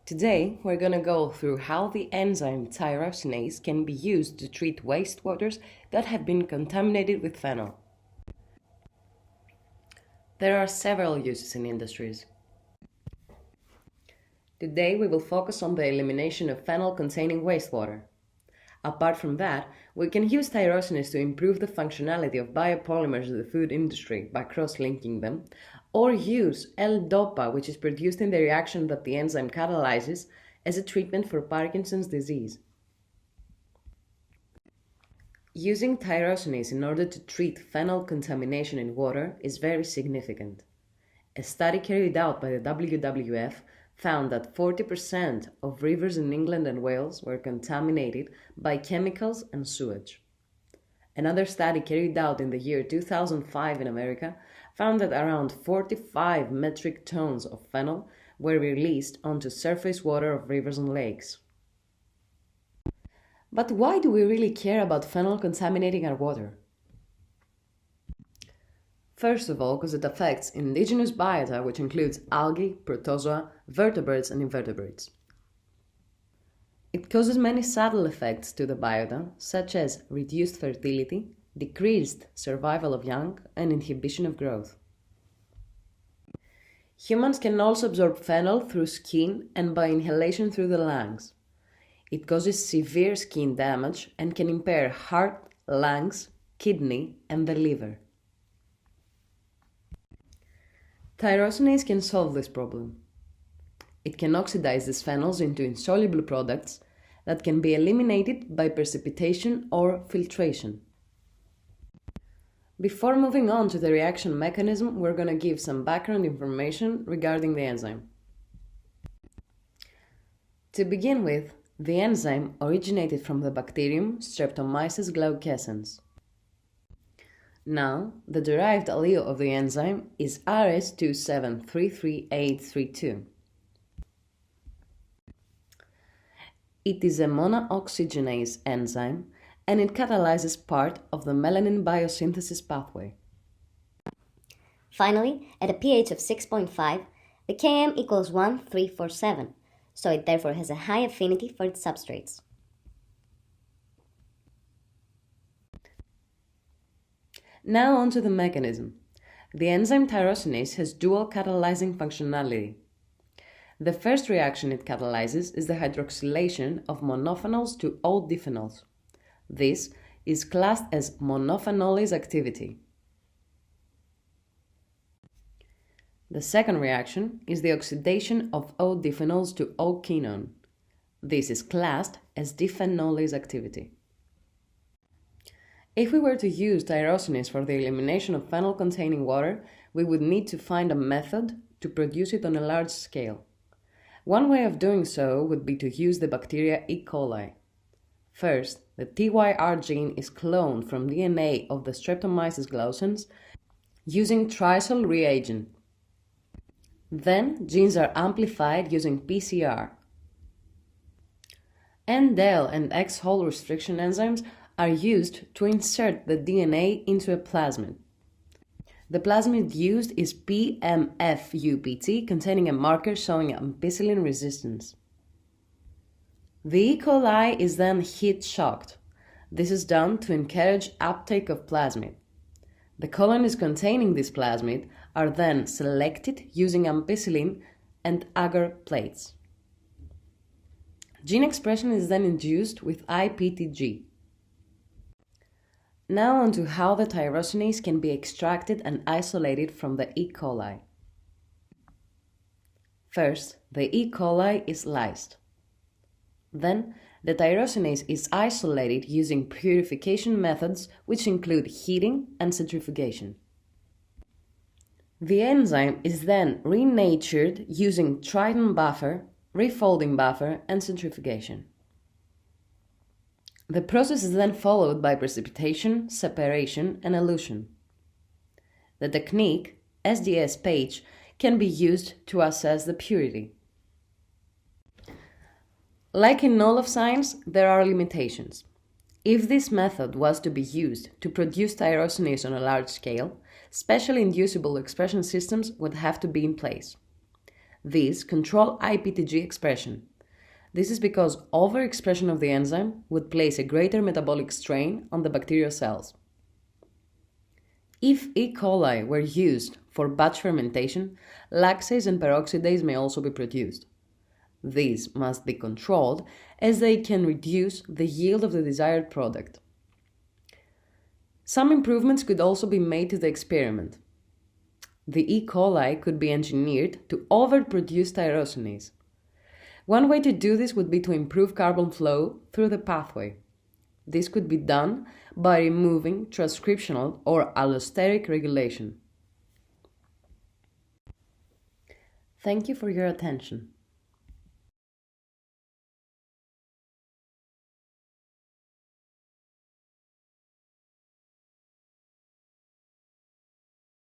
Today, we're going to go through how the enzyme tyrosinase can be used to treat wastewaters that have been contaminated with phenol. There are several uses in industries. Today, we will focus on the elimination of phenol-containing wastewater. Apart from that, we can use tyrosinase to improve the functionality of biopolymers in the food industry by cross-linking them, or use L-DOPA, which is produced in the reaction that the enzyme catalyzes, as a treatment for Parkinson's disease. Using tyrosinase in order to treat phenol contamination in water is very significant. A study carried out by the WWF found that 40% of rivers in England and Wales were contaminated by chemicals and sewage. Another study carried out in the year 2005 in America found that around 45 metric tons of phenol were released onto surface water of rivers and lakes. But why do we really care about phenol contaminating our water? First of all, because it affects indigenous biota, which includes algae, protozoa, vertebrates, and invertebrates. It causes many subtle effects to the biota, such as reduced fertility, decreased survival of young, and inhibition of growth. Humans can also absorb phenol through skin and by inhalation through the lungs. It causes severe skin damage and can impair heart, lungs, kidney, and the liver. Tyrosinase can solve this problem. It can oxidize these phenols into insoluble products that can be eliminated by precipitation or filtration. Before moving on to the reaction mechanism, we're going to give some background information regarding the enzyme. To begin with, the enzyme originated from the bacterium Streptomyces glaucescens. Now, the derived allele of the enzyme is RS2733832. It is a monooxygenase enzyme and it catalyzes part of the melanin biosynthesis pathway. Finally, at a pH of 6.5, the Km equals 1347, so it therefore has a high affinity for its substrates. Now on to the mechanism. The enzyme tyrosinase has dual catalyzing functionality. The first reaction it catalyzes is the hydroxylation of monophenols to O-diphenols. This is classed as monophenolase activity. The second reaction is the oxidation of O-diphenols to O-quinone. This is classed as diphenolase activity. If we were to use tyrosinase for the elimination of phenol-containing water, we would need to find a method to produce it on a large scale. One way of doing so would be to use the bacteria E. coli. First, the TYR gene is cloned from DNA of the Streptomyces glaucescens using trisol reagent. Then, genes are amplified using PCR. N-del and X-hole restriction enzymes are used to insert the DNA into a plasmid. The plasmid used is PMFUPT, containing a marker showing ampicillin resistance. The E. coli is then heat shocked. This is done to encourage uptake of plasmid. The colonies containing this plasmid are then selected using ampicillin and agar plates. Gene expression is then induced with IPTG. Now on to how the tyrosinase can be extracted and isolated from the E. coli. First, the E. coli is lysed. Then, the tyrosinase is isolated using purification methods which include heating and centrifugation. The enzyme is then renatured using Triton buffer, refolding buffer, and centrifugation. The process is then followed by precipitation, separation, and elution. The technique, SDS page, can be used to assess the purity. Like in all of science, there are limitations. If this method was to be used to produce tyrosinase on a large scale, special inducible expression systems would have to be in place. These control IPTG expression. This is because overexpression of the enzyme would place a greater metabolic strain on the bacterial cells. If E. coli were used for batch fermentation, lactase and peroxidase may also be produced. These must be controlled as they can reduce the yield of the desired product. Some improvements could also be made to the experiment. The E. coli could be engineered to overproduce tyrosinase. One way to do this would be to improve carbon flow through the pathway. This could be done by removing transcriptional or allosteric regulation. Thank you for your attention.